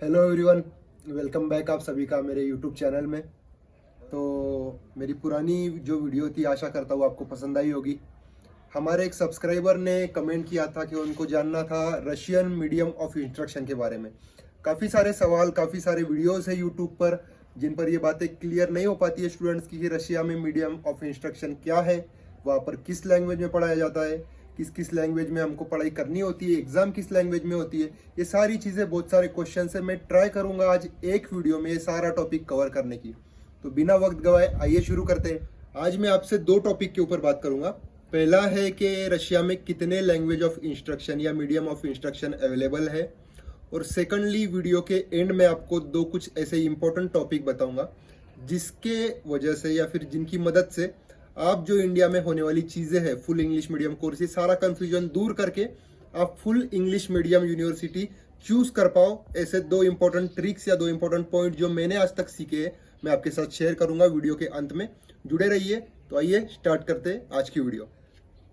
Hello everyone, welcome back आप सभी का मेरे यूट्यूब चैनल में। तो मेरी पुरानी जो वीडियो थी, आशा करता हूँ आपको पसंद आई होगी। हमारे एक सब्सक्राइबर ने कमेंट किया था कि उनको जानना था रशियन मीडियम ऑफ इंस्ट्रक्शन के बारे में। काफ़ी सारे सवाल, काफ़ी सारे वीडियोस है यूट्यूब पर जिन पर ये बातें क्लियर नहीं हो पाती है स्टूडेंट्स की कि रशिया में मीडियम ऑफ इंस्ट्रक्शन क्या है, वहाँ पर किस लैंग्वेज में पढ़ाया जाता है, किस किस लैंग्वेज में हमको पढ़ाई करनी होती है, एग्जाम किस लैंग्वेज में होती है। ये सारी चीज़ें, बहुत सारे क्वेश्चन है। मैं ट्राई करूंगा आज एक वीडियो में ये सारा टॉपिक कवर करने की। तो बिना वक्त गवाए आइए शुरू करते हैं। आज मैं आपसे दो टॉपिक के ऊपर बात करूंगा। पहला है कि रशिया में कितने लैंग्वेज ऑफ इंस्ट्रक्शन या मीडियम ऑफ इंस्ट्रक्शन अवेलेबल है, और सेकंडली वीडियो के एंड में आपको दो कुछ ऐसे इंपॉर्टेंट टॉपिक बताऊंगा जिसके वजह से या फिर जिनकी मदद से आप जो इंडिया में होने वाली चीज़ें हैं, फुल इंग्लिश मीडियम कोर्स, ये सारा कंफ्यूजन दूर करके आप full English medium university choose कर पाओ। ऐसे दो इंपॉर्टेंट ट्रिक्स या दो इंपॉर्टेंट पॉइंट जो मैंने आज तक सीखे हैं, मैं आपके साथ शेयर करूंगा वीडियो के अंत में। जुड़े रहिए। तो आइए स्टार्ट करते हैं आज की वीडियो।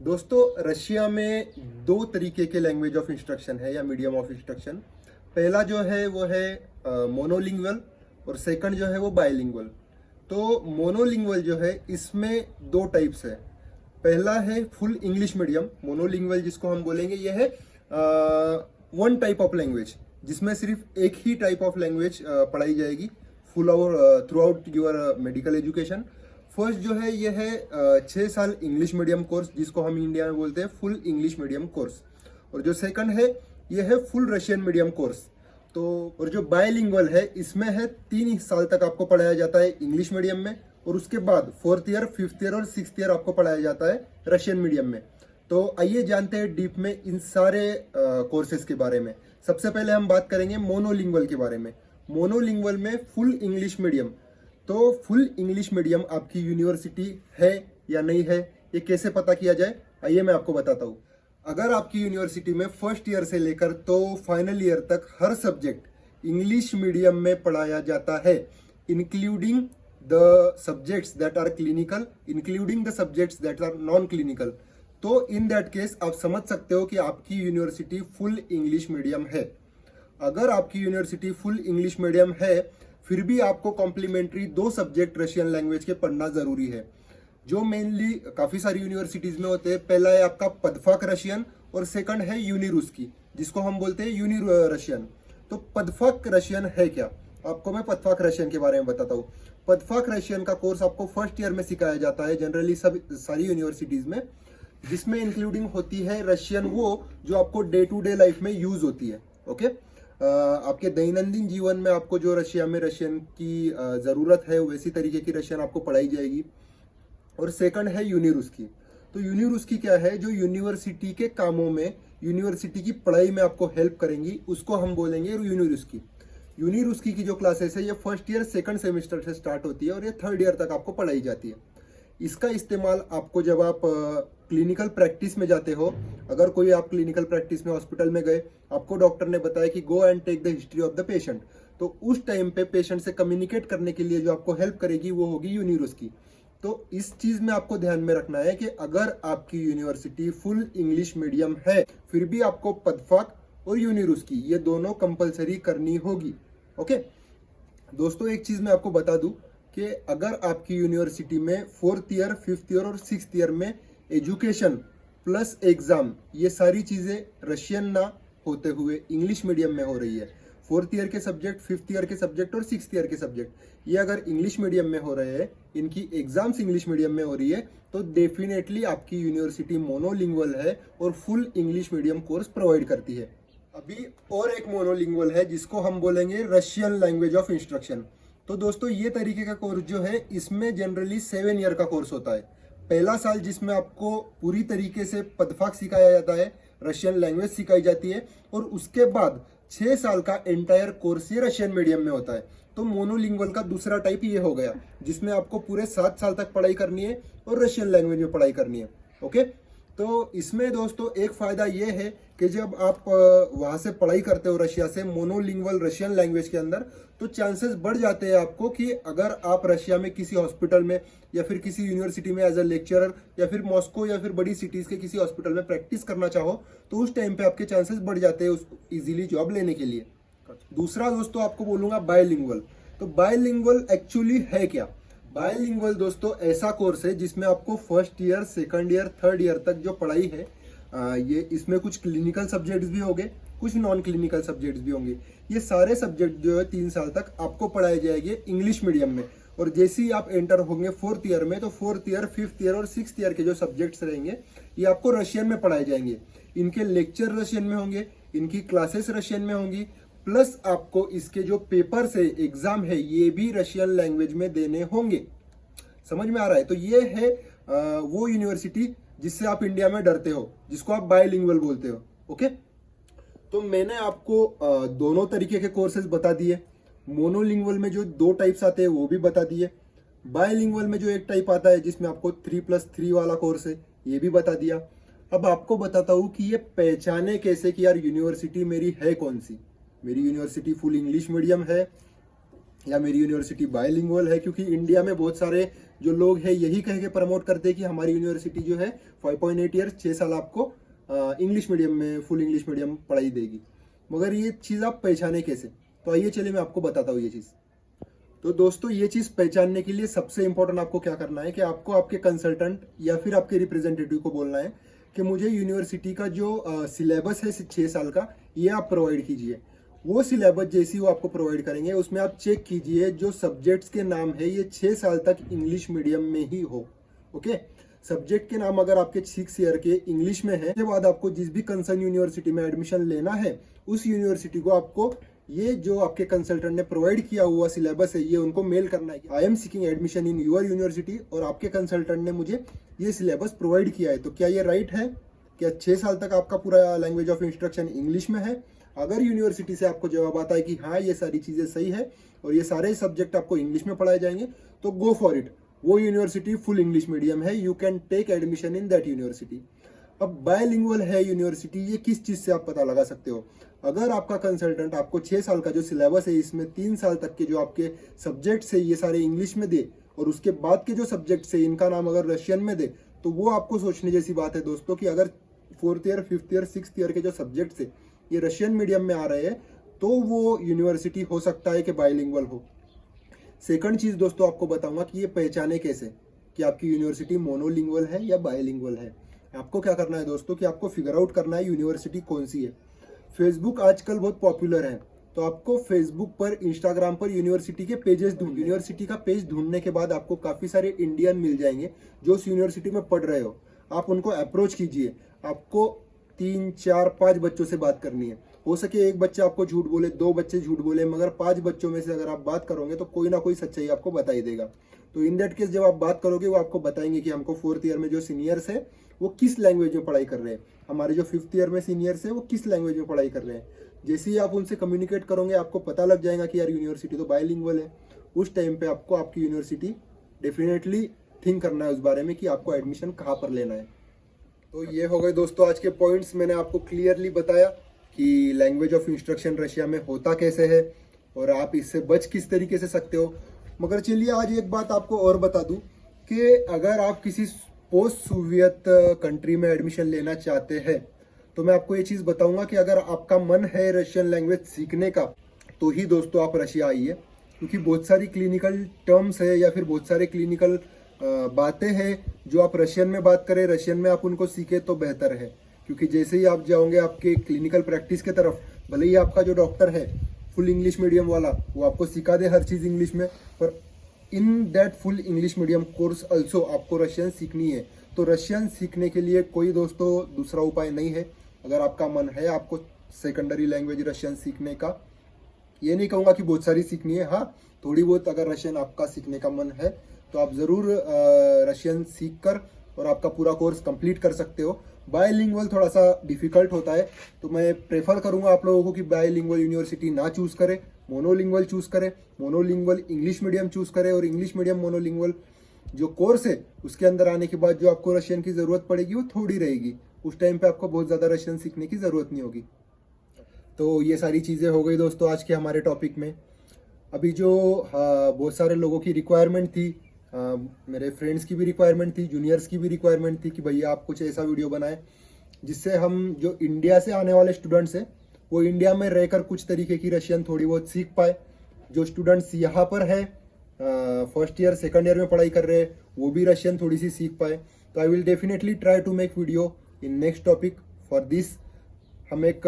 दोस्तों, रशिया में दो तरीके के लैंग्वेज ऑफ इंस्ट्रक्शन है या मीडियम ऑफ इंस्ट्रक्शन। पहला जो है वो है मोनोलिंगुअल, और सेकंड जो है वो बायलिंगुअल। तो मोनोलिंगुअल जो है, इसमें दो टाइप्स है। पहला है फुल इंग्लिश मीडियम। मोनोलिंगुअल जिसको हम बोलेंगे, ये है वन टाइप ऑफ लैंग्वेज जिसमें सिर्फ एक ही टाइप ऑफ लैंग्वेज पढ़ाई जाएगी फुल और through out your medical education. First जो है ये है 6 साल इंग्लिश मीडियम कोर्स, जिसको हम इंडिया में बोलते हैं फुल इंग्लिश मीडियम कोर्स। और जो सेकंड है ये है फुल रशियन मीडियम कोर्स। तो और जो बायलिंगुअल है, इसमें है 3 साल तक आपको पढ़ाया जाता है इंग्लिश मीडियम में, और उसके बाद 4th ईयर, 5th ईयर और 6th ईयर आपको पढ़ाया जाता है रशियन मीडियम में। तो आइए जानते हैं डीप में इन सारे कोर्सेज के बारे में। सबसे पहले हम बात करेंगे मोनोलिंगुअल के बारे में। मोनोलिंगुअल में फुल इंग्लिश मीडियम। तो फुल इंग्लिश मीडियम आपकी यूनिवर्सिटी है या नहीं है, ये कैसे पता किया जाए, आइए मैं आपको बताता हूँ। अगर आपकी यूनिवर्सिटी में फर्स्ट ईयर से लेकर तो फाइनल ईयर तक हर सब्जेक्ट इंग्लिश मीडियम में पढ़ाया जाता है, including the subjects that are clinical, including the subjects that are non clinical, तो इन दैट केस आप समझ सकते हो कि आपकी यूनिवर्सिटी फुल इंग्लिश मीडियम है। अगर आपकी यूनिवर्सिटी फुल इंग्लिश मीडियम है, फिर भी आपको कॉम्प्लीमेंट्री 2 सब्जेक्ट रशियन लैंग्वेज के पढ़ना जरूरी है, जो मेनली काफी सारी यूनिवर्सिटीज में होते हैं। पहला है आपका पदफाक रशियन, और सेकंड है यूनिरुस्की, जिसको हम बोलते हैं यूनि रशियन। तो पदफाक रशियन है क्या, आपको मैं पदफाक रशियन के बारे में बताता हूँ। पदफाक रशियन का कोर्स आपको फर्स्ट ईयर में सिखाया जाता है जनरली सब सारी यूनिवर्सिटीज में, जिसमें इंक्लूडिंग होती है रशियन वो जो आपको डे टू डे लाइफ में यूज होती है। ओके, आपके दैनंदिन जीवन में आपको जो रशिया में रशियन की जरूरत है, वैसी तरीके की रशियन आपको पढ़ाई जाएगी। और सेकंड है यूनिरुस्की। तो यूनिरुस्की क्या है, जो यूनिवर्सिटी के कामों में, यूनिवर्सिटी की पढ़ाई में आपको हेल्प करेंगी, उसको हम बोलेंगे यूनिरुस्की। यूनिरुस्की की जो क्लासेस है, ये फर्स्ट ईयर सेकंड सेमेस्टर से स्टार्ट होती है और ये 3rd ईयर तक आपको पढ़ाई जाती है। इसका इस्तेमाल आपको जब आप क्लिनिकल प्रैक्टिस में जाते हो, अगर कोई आप क्लिनिकल प्रैक्टिस में हॉस्पिटल में गए, आपको डॉक्टर ने बताया कि go and take the history of the patient, तो उस टाइम पे पेशेंट से कम्युनिकेट करने के लिए जो आपको हेल्प करेगी वो होगी यूनिरुस्की। तो इस चीज में आपको ध्यान में रखना है कि अगर आपकी यूनिवर्सिटी फुल इंग्लिश मीडियम है, फिर भी आपको पदफाक और यूनिरुस्की ये दोनों कंपलसरी करनी होगी। ओके दोस्तों, एक चीज मैं आपको बता दूं कि अगर आपकी यूनिवर्सिटी में 4th ईयर, 5th ईयर और 6th ईयर में एजुकेशन प्लस एग्जाम, ये सारी चीजें रशियन ना होते हुए इंग्लिश मीडियम में हो रही है, 4th ईयर के सब्जेक्ट, 5th ईयर के सब्जेक्ट और 6th ईयर के सब्जेक्ट ये अगर इंग्लिश मीडियम में हो रहे हैं, इनकी एग्जाम्स इंग्लिश मीडियम में हो रही है, तो डेफिनेटली आपकी यूनिवर्सिटी मोनोलिंगुअल है और full English medium course provide करती है। अभी और एक मोनोलिंगुअल है जिसको हम बोलेंगे रशियन लैंग्वेज ऑफ इंस्ट्रक्शन। तो दोस्तों, ये तरीके का कोर्स जो है, इसमें जनरली 7 ईयर का कोर्स होता है। पहला साल जिसमें आपको पूरी तरीके से पदफाक सिखाया जाता है, रशियन लैंग्वेज सिखाई जाती है, और उसके बाद 6 साल का एंटायर कोर्स ये रशियन मीडियम में होता है। तो मोनोलिंगुअल का दूसरा टाइप ये हो गया, जिसमें आपको पूरे 7 साल तक पढ़ाई करनी है और रशियन लैंग्वेज में पढ़ाई करनी है। ओके, तो इसमें दोस्तों एक फायदा ये है कि जब आप वहां से पढ़ाई करते हो रशिया से मोनोलिंगुअल रशियन लैंग्वेज के अंदर, तो चांसेस बढ़ जाते हैं आपको कि अगर आप रशिया में किसी हॉस्पिटल में या फिर किसी यूनिवर्सिटी में एज अ लेक्चरर या फिर मॉस्को या फिर बड़ी सिटीज के किसी हॉस्पिटल में प्रैक्टिस करना चाहो, तो उस टाइम पे आपके चांसेस बढ़ जाते हैं उस इजीली जॉब लेने के लिए। दूसरा दोस्तों आपको बोलूंगा बायलिंगुअल। तो बायलिंगुअल एक्चुअली है क्या? बायलिंगुअल दोस्तों ऐसा कोर्स है जिसमें आपको first year, second year, third year तक जो पढ़ाई है ये इसमें कुछ क्लिनिकल सब्जेक्ट्स भी होंगे, कुछ नॉन क्लिनिकल सब्जेक्ट्स भी होंगे। ये सारे सब्जेक्ट जो है 3 साल तक आपको पढ़ाए जाएंगे इंग्लिश मीडियम में। और जैसे ही आप एंटर होंगे फोर्थ ईयर में, तो फोर्थ ईयर, फिफ्थ ईयर और सिक्स्थ ईयर के जो सब्जेक्ट्स रहेंगे ये आपको रशियन में पढ़ाए जाएंगे। इनके लेक्चर रशियन में होंगे, इनकी क्लासेस रशियन में होंगी, प्लस आपको इसके जो पेपर्स है, एग्जाम है, ये भी रशियन लैंग्वेज में देने होंगे। समझ में आ रहा है? तो ये है वो यूनिवर्सिटी जिससे आप इंडिया में डरते हो, जिसको आप बायलिंगुअल बोलते हो। ओके, तो मैंने आपको दोनों तरीके के कोर्सेज बता दिए। मोनोलिंगुअल में जो 2 टाइप्स आते हैं वो भी बता दिए। बायलिंगुअल में जो एक टाइप आता है जिसमें आपको 3+3 वाला कोर्स है, ये भी बता दिया। अब आपको बताता हूँ कि ये पहचाने कैसे कि यार यूनिवर्सिटी मेरी है कौन सी। मेरी यूनिवर्सिटी फुल इंग्लिश मीडियम है या मेरी यूनिवर्सिटी बायलिंगुअल है। क्योंकि इंडिया में बहुत सारे जो लोग हैं यही कह के प्रमोट करते हैं कि हमारी यूनिवर्सिटी जो है 5.8 ईयर 6 साल आपको इंग्लिश मीडियम में, फुल इंग्लिश मीडियम पढ़ाई देगी। मगर ये चीज़ आप पहचाने कैसे? तो आइए चलिए मैं आपको बताता हूँ ये चीज़। तो दोस्तों ये चीज़ पहचानने के लिए सबसे इंपॉर्टेंट आपको क्या करना है कि आपको आपके कंसल्टेंट या फिर आपके रिप्रेजेंटेटिव को बोलना है कि मुझे यूनिवर्सिटी का जो सिलेबस है 6 साल का, ये आप प्रोवाइड कीजिए। वो सिलेबस जैसी वो आपको प्रोवाइड करेंगे उसमें आप चेक कीजिए जो सब्जेक्ट्स के नाम है ये 6 साल तक इंग्लिश मीडियम में ही हो। ओके, सब्जेक्ट के नाम अगर आपके 6 ईयर के इंग्लिश में है, के बाद आपको जिस भी कंसर्न यूनिवर्सिटी में एडमिशन लेना है उस यूनिवर्सिटी को आपको ये जो आपके कंसल्टेंट ने प्रोवाइड किया हुआ सिलेबस है ये उनको मेल करना है। I am seeking admission in your university और आपके कंसल्टेंट ने मुझे ये सिलेबस प्रोवाइड किया है, तो क्या ये राइट है? क्या 6 साल तक आपका पूरा लैंग्वेज ऑफ इंस्ट्रक्शन इंग्लिश में है? अगर यूनिवर्सिटी से आपको जवाब आता है कि हाँ ये सारी चीज़ें सही है और ये सारे सब्जेक्ट आपको इंग्लिश में पढ़ाए जाएंगे, तो गो फॉर इट। वो यूनिवर्सिटी फुल इंग्लिश मीडियम है, you can take admission in that university. अब बायलिंगुअल है यूनिवर्सिटी, ये किस चीज़ से आप पता लगा सकते हो? अगर आपका कंसल्टेंट आपको 6 साल का जो सिलेबस है इसमें 3 साल तक के जो आपके सब्जेक्ट्स है ये सारे इंग्लिश में दे और उसके बाद के जो सब्जेक्ट्स है इनका नाम अगर रशियन में दे, तो वो आपको सोचने जैसी बात है दोस्तों कि अगर 4th year, 5th year, 6th year के जो सब्जेक्ट्स है ये रशियन मीडियम में आ रहे हैं, तो वो यूनिवर्सिटी हो सकता है कि बायलिंगुअल हो। सेकंड चीज़ दोस्तों आपको बताऊंगा कि ये पहचाने कैसे कि आपकी यूनिवर्सिटी मोनोलिंगुअल है या बायलिंगुअल है। आपको क्या करना है दोस्तों कि आपको फिगर आउट करना है यूनिवर्सिटी कौन सी है। फेसबुक आजकल बहुत पॉपुलर है, तो आपको फेसबुक पर, इंस्टाग्राम पर यूनिवर्सिटी के पेजेस ढूंढ, यूनिवर्सिटी का पेज ढूंढने के बाद आपको काफ़ी सारे इंडियन मिल जाएंगे जो उस यूनिवर्सिटी में पढ़ रहे हो। आप उनको अप्रोच कीजिए। आपको 3, 4, 5 बच्चों से बात करनी है। हो सके एक बच्चा आपको झूठ बोले, 2 बच्चे झूठ बोले, मगर 5 बच्चों में से अगर आप बात करोगे तो कोई ना कोई सच्चाई आपको बता ही देगा। तो इन दैट केस जब आप बात करोगे वो आपको बताएंगे कि हमको 4th ईयर में जो सीनियर्स है वो किस लैंग्वेज में पढ़ाई कर रहे हैं, हमारे जो 5th ईयर में सीनियर्स है वो किस लैंग्वेज में पढ़ाई कर रहे हैं। जैसे ही आप उनसे कम्युनिकेट करोगे आपको पता लग जाएगा कि यार यूनिवर्सिटी तो बायलिंगुअल है। उस टाइम पे आपको आपकी यूनिवर्सिटी डेफिनेटली थिंक करना है उस बारे में कि आपको एडमिशन कहाँ पर लेना है। तो ये हो गए दोस्तों आज के पॉइंट्स। मैंने आपको क्लियरली बताया कि लैंग्वेज ऑफ इंस्ट्रक्शन रशिया में होता कैसे है और आप इससे बच किस तरीके से सकते हो। मगर चलिए आज एक बात आपको और बता दूं कि अगर आप किसी पोस्ट सोवियत कंट्री में एडमिशन लेना चाहते हैं तो मैं आपको ये चीज़ बताऊंगा कि अगर आपका मन है रशियन लैंग्वेज सीखने का तो ही दोस्तों आप रशिया आइए। क्योंकि बहुत सारी क्लिनिकल टर्म्स है या फिर बहुत सारे क्लिनिकल बातें हैं जो आप रशियन में बात करें, रशियन में आप उनको सीखें तो बेहतर है। क्योंकि जैसे ही आप जाओगे आपके क्लिनिकल प्रैक्टिस के तरफ, भले ही आपका जो डॉक्टर है फुल इंग्लिश मीडियम वाला वो आपको सिखा दे हर चीज़ इंग्लिश में, पर in that full English medium course also आपको रशियन सीखनी है। तो रशियन सीखने के लिए कोई दोस्तों दूसरा उपाय नहीं है। अगर आपका मन है आपको सेकेंडरी लैंग्वेज रशियन सीखने का, ये नहीं कहूँगा कि बहुत सारी सीखनी है, हाँ थोड़ी बहुत अगर रशियन आपका सीखने का मन है तो आप ज़रूर रशियन सीख कर और आपका पूरा कोर्स कंप्लीट कर सकते हो। बायलिंगुअल थोड़ा सा डिफिकल्ट होता है, तो मैं प्रेफर करूंगा आप लोगों को कि बायलिंगुअल यूनिवर्सिटी ना चूज़ करें, मोनोलिंगुअल चूज़ करें। मोनोलिंगुअल इंग्लिश मीडियम चूज़ करें और इंग्लिश मीडियम मोनोलिंगुअल जो कोर्स है उसके अंदर आने के बाद जो आपको रशियन की ज़रूरत पड़ेगी वो थोड़ी रहेगी। उस टाइम पे आपको बहुत ज़्यादा रशियन सीखने की ज़रूरत नहीं होगी। तो ये सारी चीज़ें हो गई दोस्तों आज के हमारे टॉपिक में। अभी जो बहुत सारे लोगों की रिक्वायरमेंट थी, मेरे फ्रेंड्स की भी रिक्वायरमेंट थी, जूनियर्स की भी रिक्वायरमेंट थी कि भैया आप कुछ ऐसा वीडियो बनाएं जिससे हम जो इंडिया से आने वाले स्टूडेंट्स हैं वो इंडिया में रहकर कुछ तरीके की रशियन थोड़ी बहुत सीख पाए। जो स्टूडेंट्स यहाँ पर है फर्स्ट ईयर सेकंड ईयर में पढ़ाई कर रहे हैं वो भी रशियन थोड़ी सी सीख पाए। तो I will definitely try to make video in next topic for this. हम एक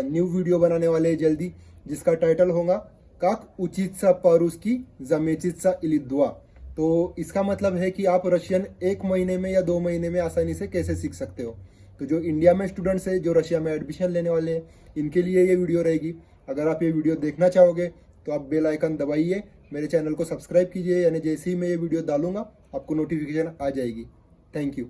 न्यू वीडियो बनाने वाले हैं जल्दी, जिसका टाइटल होगा काक उचित्सा पारुस्की जमेचित्सा इलिद्वा। तो इसका मतलब है कि आप रशियन 1 महीने में या 2 महीने में आसानी से कैसे सीख सकते हो। तो जो इंडिया में स्टूडेंट्स है जो रशिया में एडमिशन लेने वाले हैं इनके लिए ये वीडियो रहेगी। अगर आप ये वीडियो देखना चाहोगे तो आप बेल आइकन दबाइए, मेरे चैनल को सब्सक्राइब कीजिए, यानी जैसे ही मैं ये वीडियो डालूंगा आपको नोटिफिकेशन आ जाएगी। Thank you.